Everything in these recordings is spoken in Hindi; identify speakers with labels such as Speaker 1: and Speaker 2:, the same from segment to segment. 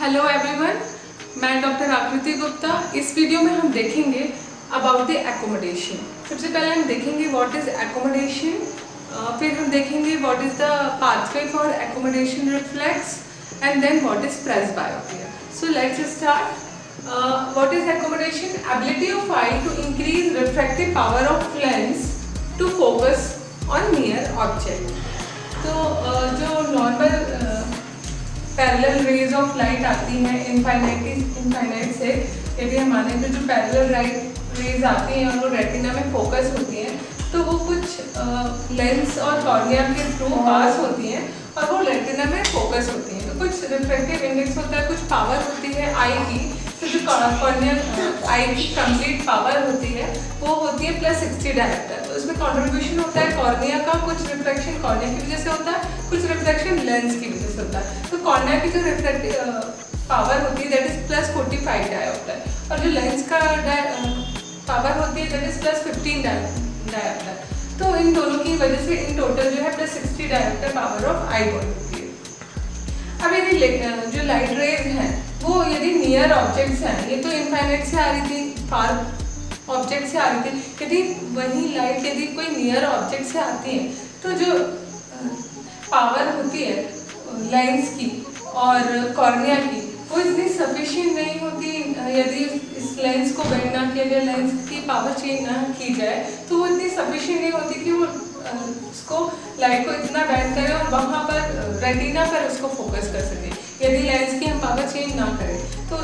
Speaker 1: हेलो एवरीवन, मैं डॉक्टर आकृति गुप्ता। इस वीडियो में हम देखेंगे अबाउट द एकोमोडेशन। सबसे पहले हम देखेंगे व्हाट इज एकोमोडेशन, फिर हम देखेंगे what is the pathway for accommodation reflex and then what is presbyopia. So let's start. What is accommodation? Ability of eye to increase refractive power of lens to focus on near object. तो जो normal parallel rays of light आती हैं इनफाइनाइट से, यदि हम माने तो जो पैरेलल रेज आती हैं और वो रेटिना में फोकस होती हैं, तो वो कुछ लेंस और कॉर्निया के थ्रू पास होती हैं और वो रेटिना में फोकस होती हैं। तो कुछ रिफ्रैक्टिव इंडेक्स होता है, कुछ पावर होती है आई की। तो जो कॉर्निया आई की कंप्लीट पावर होती है वो होती है +60 डायोप्टर। तो उसमें कंट्रीब्यूशन होता है कॉर्निया का, कुछ रिफ्रैक्शन कॉर्निया की वजह से होता है, कुछ रिफ्रैक्शन लेंस की वजह से होता है। तो कॉर्निया की जो रिफ्रैक्टिव पावर होती है दैट इज +45 डायोप्टर, और जो लेंस का पावर होती है दैट इज +15 डायोप्टर। तो इन दोनों की वजह से इन टोटल जो है +60 dioptre power of I body होती है। अब यदि जो लाइट रेज हैं वो यदि नियर ऑब्जेक्ट्स हैं, ये तो इनफाइनाइट से आ रही थी, फार ऑब्जेक्ट से आ रही थी, यदि वही लाइट यदि कोई नियर ऑब्जेक्ट से आती है तो जो पावर होती है लेंस की और कॉर्निया की वो इतनी सफिशिएंट नहीं होती। यदि इस लेंस को बेंड ना किया जाए, लेंस की पावर चेंज ना की जाए, तो वो इतनी सफिशिएंट नहीं होती कि वो उसको लाइट को इतना बेंड करे और वहाँ पर रेटिना पर उसको फोकस कर सके। यदि लेंस की हम पावर चेंज ना करें तो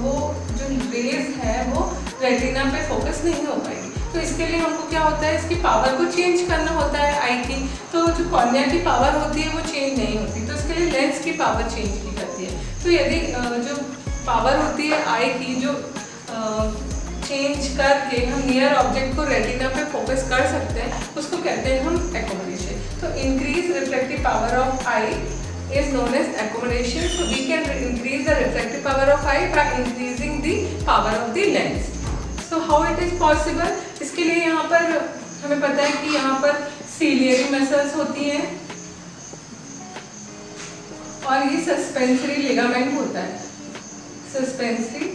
Speaker 1: वो जो रेज है वो रेटिना पे फोकस नहीं हो पाएगी। तो इसके लिए हमको क्या होता है, इसकी पावर को चेंज करना होता है आई की। तो जो कॉर्निया की पावर होती है वो चेंज नहीं होती, तो इसके लिए लेंस की पावर चेंज की जाती है। तो यदि जो पावर होती है आई की जो चेंज करके हम नियर ऑब्जेक्ट को रेटिना पे फोकस कर सकते हैं, उसको कहते हैं हम एकोमोडेशन। तो increase refractive power of I is known as accommodation. So we can increase the refractive power of eye by increasing the power of the lens. So how it is possible? इसके लिए यहाँ पर हमें पता है कि यहाँ पर सीलियरी मसल्स होती हैं और ये सस्पेंसरी लिगामेंट होता है। सस्पेंसरी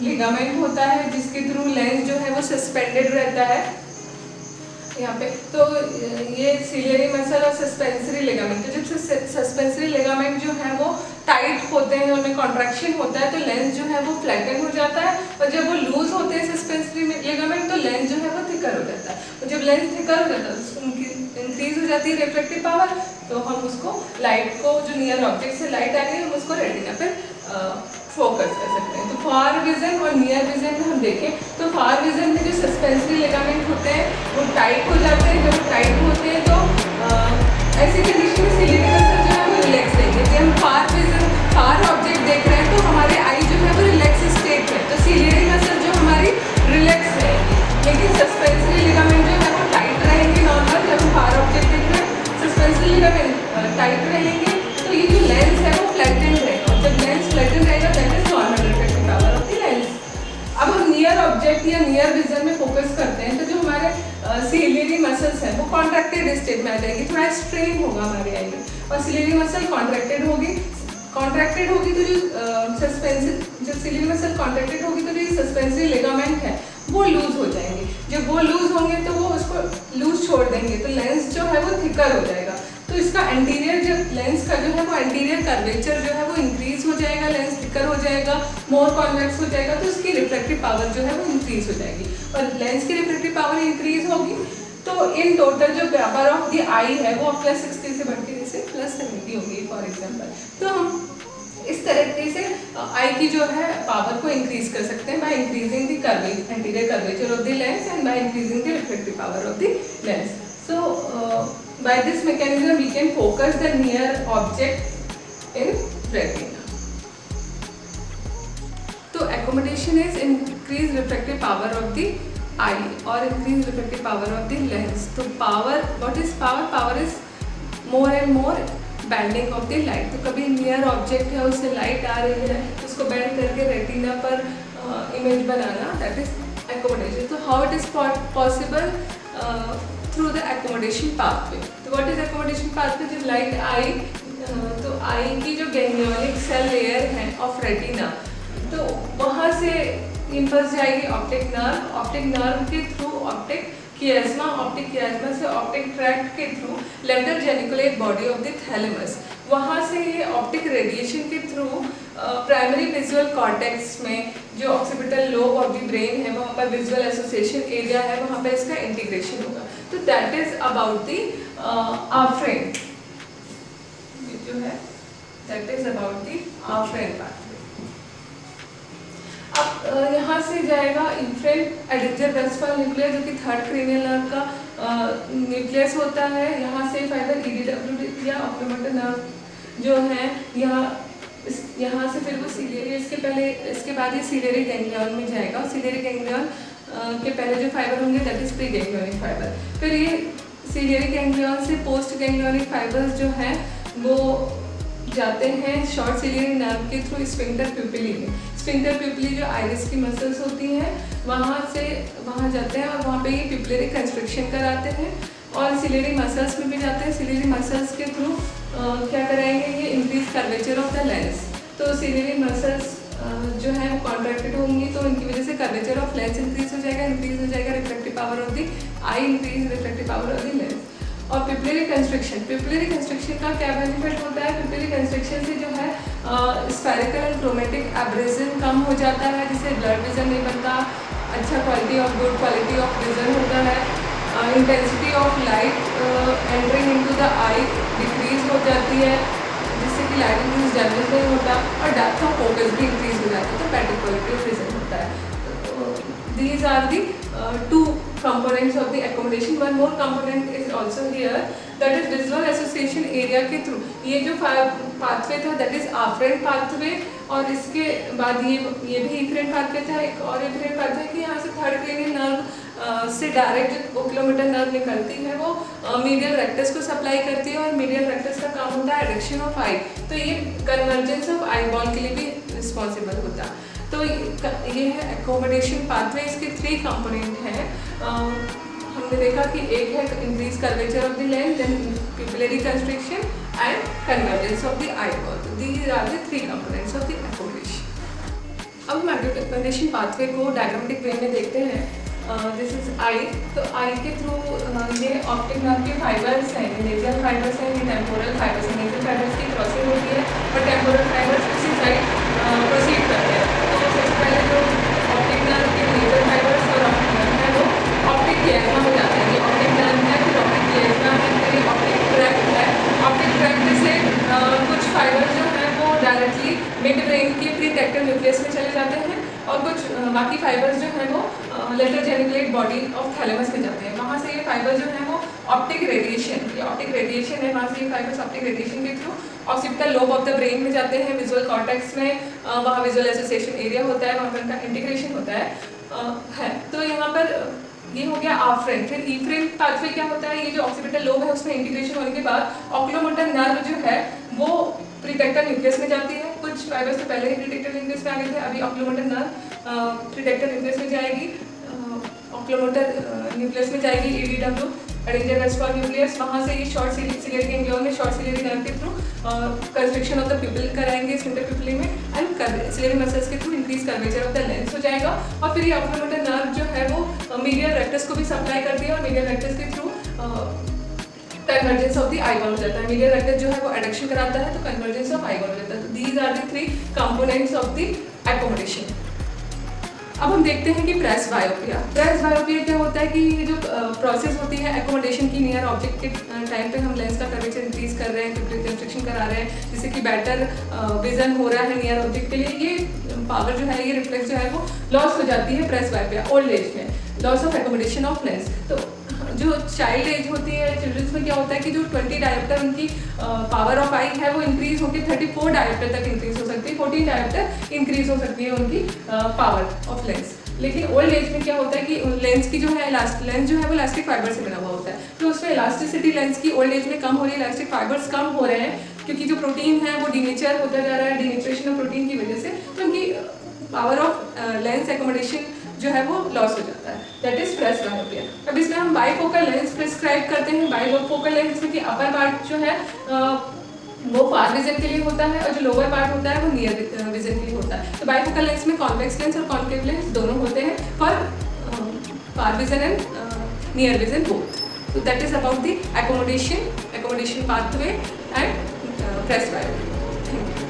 Speaker 1: लिगामेंट होता है जिसके थ्रू लेंस जो है वो सस्पेंडेड रहता है यहाँ पे। तो ये सीलियरी मसल और सस्पेंसरी लिगामेंट, तो जब सस्पेंसरी लिगामेंट जो है वो टाइट होते हैं, उनमें कॉन्ट्रैक्शन होता है, तो लेंस जो है वो फ्लैटन हो जाता है। और जब वो लूज होते हैं सस्पेंसरी लिगामेंट, तो लेंस जो है वो थिकर हो जाता है। और जब लेंस थिकर हो जाता है तो उनकी इंक्रीज हो जाती है रिफ्रैक्टिव पावर। तो हम उसको लाइट को, जो नियर ऑब्जेक्ट से लाइट आ रही है, हम उसको रेटिना पे फोकस कर सकते हैं। तो फार विजन और नियर विजन में हम देखें तो फार विजन में जो सस्पेंसरी लिगामेंट होते हैं वो टाइट हो जाते हैं। जब टाइट होते हैं तो ऐसी कंडीशन में सीलियरी मसल जो है वो रिलैक्स रहेगी। यदि हम फार ऑब्जेक्ट देख रहे हैं तो हमारे आई जो है वो रिलैक्स स्टेट में, तो सीलियरी मसल जो हमारी रिलैक्स रहेगी। लेकिन सस्पेंसरी लिगामेंट जो है वो टाइट रहेंगे। नॉर्मल जब हम फार ऑब्जेक्ट देख रहे हैं सस्पेंसरी लिगामेंट टाइट रहेंगे, तो ये जो लेंस है वो फ्लैटन रहेगा। और जब लेंस फ्लैटन रहेगा that is normal refractive power of the lens. अब हम नियर ऑब्जेक्ट या नियर विजन में फोकस करते हैं तो जो हमारे सीलियरी मसल्स हैं वो कॉन्ट्रैक्टेड स्टेट में आ जाएगी, थोड़ा स्ट्रेन होगा हमारे आई में। और सीलियरी मसल कॉन्ट्रैक्टेड होगी तो जो सीलियरी मसल कॉन्ट्रैक्टेड होगी तो जो सस्पेंसरी लिगामेंट है वो लूज हो जाएंगे। जब वो लूज होंगे तो वो उसको लूज छोड़ देंगे, तो लेंस जो है वो थिकर हो जाएगा। तो इसका एंटीरियर जो लेंस का जो है वो एंटीरियर कर्वेचर जो है वो इंक्रीज हो जाएगा, लेंस थिकर हो जाएगा, मोर कॉन्वेक्स हो जाएगा, तो उसकी रिफ्रैक्टिव पावर जो है वो इंक्रीज हो जाएगी। और लेंस की रिफ्रैक्टिव पावर इंक्रीज होगी तो इन टोटल जो पावर ऑफ द आई है वो +60 से बढ़ के जैसे +70 होगी फॉर एग्जाम्पल। तो हम इस तरीके से आई की जो है पावर को इंक्रीज कर सकते हैं by increasing the anterior curvature of the lens and by increasing the refractive power of the lens. So by this mechanism we can focus the near object in retina. तो accommodation is increase refractive power of the eye or increase refractive power of the lens. तो power, what is power? Power is more and more bending of the light. तो कभी near object है उससे light आ रही है, उसको bend करके retina पर image banana, that is accommodation. तो how it is possible? Through the accommodation pathway. तो what is accommodation pathway? जब light आई तो आई की जो गैंग्लियोनिक सेल लेयर रेटिना, तो वहाँ से इम्पल्स जाएगी ऑप्टिक नर्व के थ्रू ऑप्टिक कियाज्मा से ऑप्टिक ट्रैक्ट के through lateral geniculate body of the thalamus. वहाँ से ये ऑप्टिक रेडिएशन के थ्रू प्राइमरी विजुअल कॉर्टेक्स में जो occipital lobe of the brain है वहाँ पर विजुअल एसोसिएशन एरिया है, वहाँ पर इसका इंटीग्रेशन होगा। तो that is about the afferent, जो है that is about the afferent pathway. अब यहाँ से जाएगा इन्फ्रेंट एडेक्टर वेस्टफाल न्यूक्लियस, जो कि थर्ड क्रेनियल नर्व का न्यूक्लियस होता है। यहाँ से फाइबर EDW या ऑक्यूलोमोटर नर्व जो है यहाँ से फिर वो सीलियरी, इसके बाद ये सीलियरी गैंग्लियन में जाएगा। सीलियरी गैंग्लियन के पहले जो फाइबर होंगे that is pre ganglionic fibre. फिर ये सीलियरी गैंग्लियन से पोस्ट गैंग्लियोनिक फाइबर्स जो हैं वो जाते हैं शॉर्ट सीलियरी नर्व के थ्रू स्फिंक्टर प्यूपिली में। स्फिंक्टर प्यूपिली जो आइरिस की मसल्स होती हैं वहाँ जाते हैं और वहाँ पे ये प्यूपिलरी कंस्ट्रक्शन कराते हैं और सिलेरी मसल्स में भी जाते हैं। सिलेरी मसल्स के थ्रू क्या कराएंगे, ये increase curvature of the lens. तो सिलेरी मसल्स जो है वो कॉन्ट्रैक्टेड होंगी तो इनकी वजह से कर्वेचर ऑफ लेंस इंक्रीज हो जाएगा, reflective power of the I increase, reflective power of the lens. और पिपलरी कंस्ट्रक्शन का क्या बेनिफिट होता है? पिपलरी कंस्ट्रक्शन से जो है स्फेरिकल एंड क्रोमेटिक एब्रेजन कम हो जाता है, जिससे ब्लड विजन नहीं बनता, अच्छा गुड क्वालिटी ऑफ विजन होता है। Intensity of light entering into the I decrease हो जाती है, जिससे कि लाइट इंड्यूस डैमेज नहीं होता, और डेप्थ ऑफ फोकस भी इंक्रीज हो जाती है, तो बेटर क्वालिटी ऑफ विजन होता है। These are the two components of the accommodation. One more component is also here, that is visual association area के through ये जो pathway था that is afferent pathway, और इसके बाद ये भी efferent pathway था। एक और efferent pathway कि यहाँ से थर्ड क्रेनियल नर्व से डायरेक्ट ओक्यूलोमोटर नर्व निकलती है, वो मीडियल रेक्टस को सप्लाई करती है और मीडियल रेक्टस का काम होता है एडक्शन ऑफ आई, तो ये कन्वर्जेंस ऑफ आई बॉल के लिए भी रिस्पॉन्सिबल होता है। तो ये है एकोमोडेशन पाथवे, इसके 3 कंपोनेंट हैं। हमने देखा कि एक है increase curvature of the lens, then pupillary constriction and convergence of the eye ball. These are the 3 components of the accommodation. अब हम एकोमोडेशन पाथवे को डायग्रामेटिक वे में देखते हैं। दिस इज आई, तो आई के थ्रू ये ऑप्टिक नर्व के फाइबर्स हैं, नेजल फाइबर्स हैं, ये टेम्पोरल फाइबर्स हैं। नेजल फाइबर्स की क्रॉसिंग होती है और टेम्पोरल फाइबर्स उसी साइड प्रोसीड करते हैं। तो सबसे पहले जो ऑप्टिक नर्व के नेजल फाइबर्स और ऑप्टिक नर्व है वो ऑप्टिक कियाज्मा में जाते हैं। ये ऑप्टिक नर्व है, फिर ऑप्टिक कियाज्मा है, फिर ये ऑप्टिक ट्रैक्ट है। ऑप्टिक ट्रैक्ट से कुछ फाइबर्स जो हैं वो डायरेक्टली मिड ब्रेन के प्रीटेक्टर न्यूक्लियस में चले जाते हैं और कुछ बाकी फाइबर्स जो हैं वो lateral geniculate body of thalamus में जाते हैं। वहाँ से ये फाइबर जो है वो ऑप्टिक रेडिएशन है, वहाँ से ये फाइबर्स ऑप्टिक रेडिएशन के through occipital lobe of the brain में जाते हैं, विजुअल कॉर्टेक्स में, वहाँ विजुअल एसोसिएशन एरिया होता है, वहाँ पर उनका इंटीग्रेशन होता है। तो यहाँ पर ये हो गया आफ्रेन। फिर ईफ्रेन पाथवे क्या होता है? ये जो ऑक्सीपिटल लोब है उसमें इंटीग्रेशन होने के बाद ऑक्यूलोमोटर नर्व जो है वो प्रीटेक्टर न्यूक्लियस में जाती है। कुछ फाइबर्स तो पहले ही प्रीटेक्टर न्यूक्लियस में आ गए थे, अभी ऑक्यूलोमोटर नर्व प्रीटेक्टर न्यूक्लियस में जाएगी, ऑक्यूलोमोटर न्यूक्लियस में जाएगी EDW एडेक्टर वेस्टफाल न्यूक्लियस। वहाँ से ये शॉर्ट सीलियरी गैंग्लियन में शॉर्ट सीलियरी नर्व के थ्रू कंस्ट्रक्शन ऑफ द प्यूपिल कराएंगे स्फिंक्टर प्यूपिली में, एंड सीलियरी मसल्स के through increase curvature of the lens हो जाएगा। और फिर ये ऑक्यूलोमोटर नर्व जो है वो मीडियल रेक्टस को भी सप्लाई करती है और मीडियल रेक्टस के through convergence of the eye ball हो जाता है। मीडियल रेक्टस जो है वो एडक्शन कराता है, तो कन्वर्जेंस ऑफ आई बॉल हो जाता है। तो these are the 3 components of the accommodation. अब हम देखते हैं कि प्रेस बायोपिया क्या होता है कि ये जो प्रोसेस होती है एकोमोडेशन की नियर ऑब्जेक्ट के टाइम पे हम लेंस का कर्वेचर इंक्रीज कर रहे हैं, पिपलरी कंस्ट्रक्शन करा रहे हैं, जिससे कि बेटर विजन हो रहा है नियर ऑब्जेक्ट के लिए। ये पावर जो है, ये रिफ्लेक्स जो है वो लॉस हो जाती है प्रेस बायोपिया ओल्ड एज में, loss of accommodation of lens. तो जो चाइल्ड एज होती है, चिल्ड्रंस में क्या होता है कि जो 20 डायोप्टर उनकी पावर ऑफ आई है वो इंक्रीज होकर 34 डायोप्टर तक इंक्रीज हो सकती है, 14 डायोप्टर इंक्रीज हो सकती है उनकी पावर ऑफ लेंस। लेकिन ओल्ड एज में क्या होता है कि लेंस की जो है लेंस जो है वो इलास्टिक फाइबर से बना हुआ होता है, तो उसमें इलास्टिसिटी लेंस की ओल्ड एज में कम हो रही है, इलास्टिक फाइबर्स कम हो रहे हैं क्योंकि जो प्रोटीन है वो डिनेचर होता जा रहा है, डिनेचरेशन ऑफ प्रोटीन की वजह से, तो उनकी पावर ऑफ लेंस एकोमोडेशन जो है वो लॉस हो जाता है। That is presbyopia. अब इसमें हम बाईफोकल लेंस प्रिस्क्राइब करते हैं। बाईफोकल लेंस में कि अपर पार्ट जो है वो फार विजन के लिए होता है और जो लोअर पार्ट होता है वो नियर विजन के लिए होता है। तो बाइफोकल लेंस में कॉन्वेक्स लेंस और कॉन्केव लेंस दोनों होते हैं for far vision and near vision both. So that is about the accommodation pathway and presbyopia. Thank you.